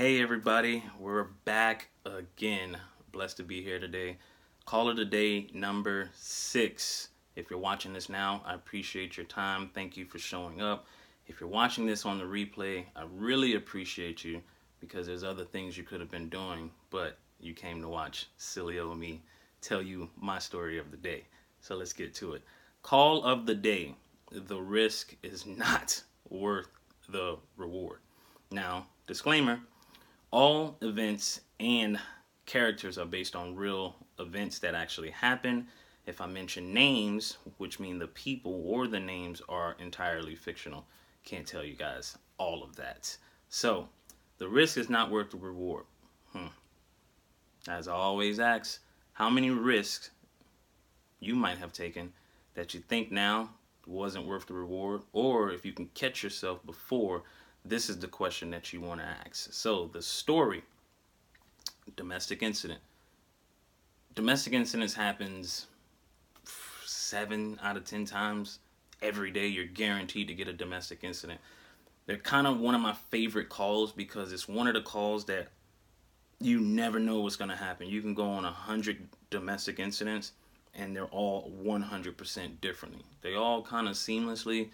Hey everybody, we're back again. Blessed to be here today. Call of the day number 6. If you're watching this now, I appreciate your time. Thank you for showing up. If you're watching this on the replay, I really appreciate you because there's other things you could have been doing, but you came to watch silly old me tell you my story of the day. So let's get to it. Call of the day. The risk is not worth the reward. Now, disclaimer, all events and characters are based on real events that actually happen. If I mention names, which mean the people or the names are entirely fictional, can't tell you guys all of that. So, the risk is not worth the reward. As I always ask, how many risks you might have taken that you think now wasn't worth the reward? Or if you can catch yourself before, this is the question that you want to ask. So the story, domestic incident. Domestic incidents happens 7 out of 10 times every day. You're guaranteed to get a domestic incident. They're kind of one of my favorite calls because it's one of the calls that you never know what's going to happen. You can go on 100 domestic incidents and they're all 100% differently. They all kind of seamlessly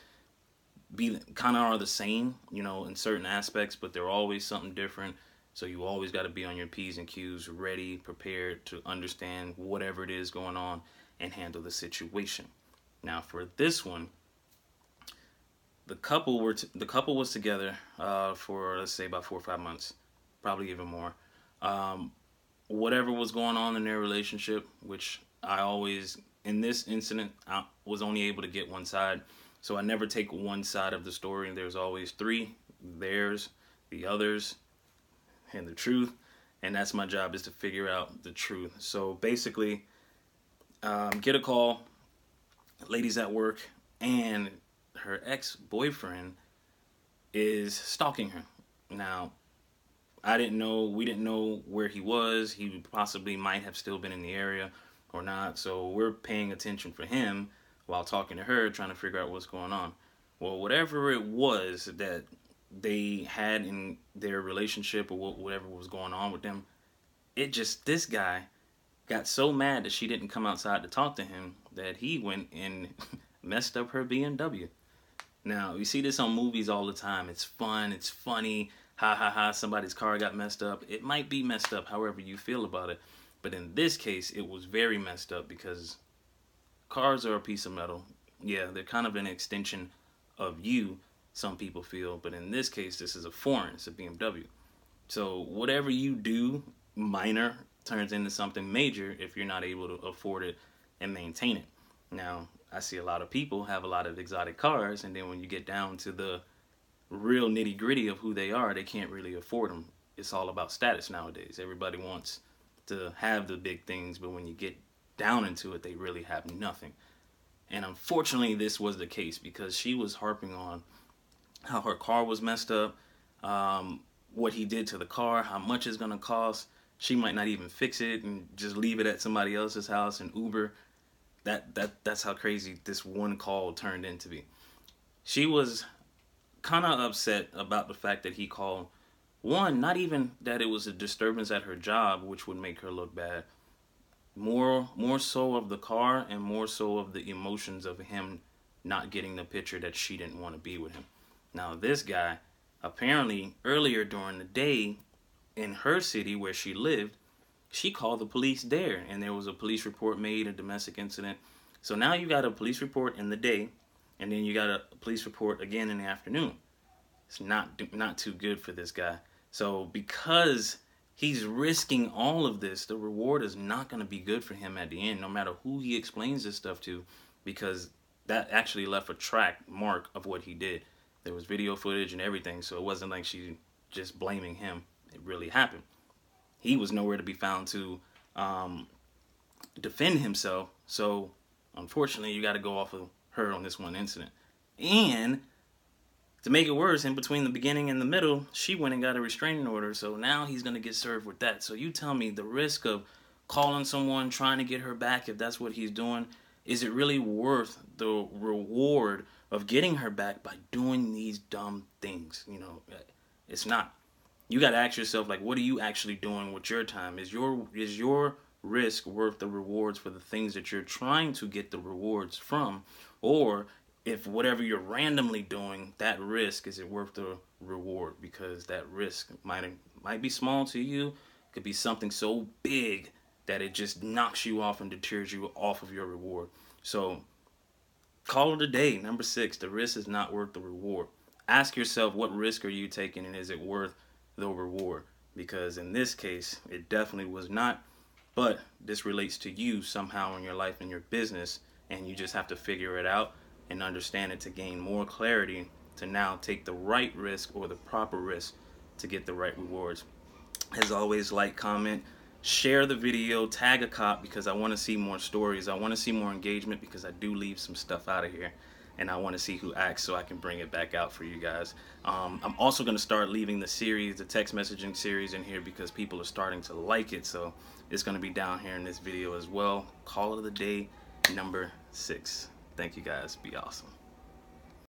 are the same, you know, in certain aspects, but they're always something different. So you always got to be on your P's and Q's, ready, prepared to understand whatever it is going on and handle the situation. Now for this one, the couple was together for, let's say, about 4 or 5 months, probably even more. Whatever was going on in their relationship, which I always, in this incident, I was only able to get one side. So I never take one side of the story. There's always 3, theirs, the others, and the truth. And that's my job, is to figure out the truth. So basically, get a call, lady's at work, and her ex-boyfriend is stalking her. Now, we didn't know where he was. He possibly might have still been in the area or not. So we're paying attention for him while talking to her, trying to figure out what's going on. Well, whatever it was that they had in their relationship or whatever was going on with them, this guy got so mad that she didn't come outside to talk to him that he went and messed up her BMW. Now, you see this on movies all the time. It's fun, it's funny, ha ha ha, somebody's car got messed up. It might be messed up however you feel about it, but in this case, it was very messed up because cars are a piece of metal. Yeah, they're kind of an extension of you, some people feel. But in this case, this is a foreign. It's a BMW. So whatever you do, minor, turns into something major if you're not able to afford it and maintain it. Now, I see a lot of people have a lot of exotic cars, and then when you get down to the real nitty-gritty of who they are, they can't really afford them. It's all about status nowadays. Everybody wants to have the big things, but when you get down into it, they really have nothing. And unfortunately, this was the case because she was harping on how her car was messed up, what he did to the car, how much it's going to cost. She might not even fix it and just leave it at somebody else's house and Uber. That's how crazy this one call turned into be. She was kind of upset about the fact that he called. One, not even that it was a disturbance at her job, which would make her look bad. More so of the car and more so of the emotions of him not getting the picture that she didn't want to be with him. Now this guy, apparently earlier during the day in her city where she lived, she called the police there and there was a police report made, a domestic incident. So now you got a police report in the day and then you got a police report again in the afternoon. It's not too good for this guy. So because he's risking all of this, the reward is not going to be good for him at the end, no matter who he explains this stuff to, because that actually left a track mark of what he did. There was video footage and everything, so it wasn't like she just blaming him. It really happened. He was nowhere to be found to defend himself, so unfortunately you got to go off of her on this one incident. And to make it worse, in between the beginning and the middle, she went and got a restraining order. So now he's going to get served with that. So you tell me, the risk of calling someone, trying to get her back, if that's what he's doing, is it really worth the reward of getting her back by doing these dumb things? You know, it's not. You got to ask yourself, like, what are you actually doing with your time? Is your risk worth the rewards for the things that you're trying to get the rewards from? Or if whatever you're randomly doing, that risk, is it worth the reward? Because that risk might be small to you, could be something so big that it just knocks you off and deters you off of your reward. So call it a day. Number 6, the risk is not worth the reward. Ask yourself, what risk are you taking, and is it worth the reward? Because in this case, it definitely was not. But this relates to you somehow in your life and your business, and you just have to figure it out and understand it to gain more clarity to now take the right risk or the proper risk to get the right rewards. As always, like, comment, share the video, tag a cop, because I want to see more stories. I want to see more engagement, because I do leave some stuff out of here, and I want to see who acts so I can bring it back out for you guys. I'm also going to start leaving the series, the text messaging series, in here because people are starting to like it. So it's going to be down here in this video as well. Call it a day, number 6. Thank you guys. Be awesome.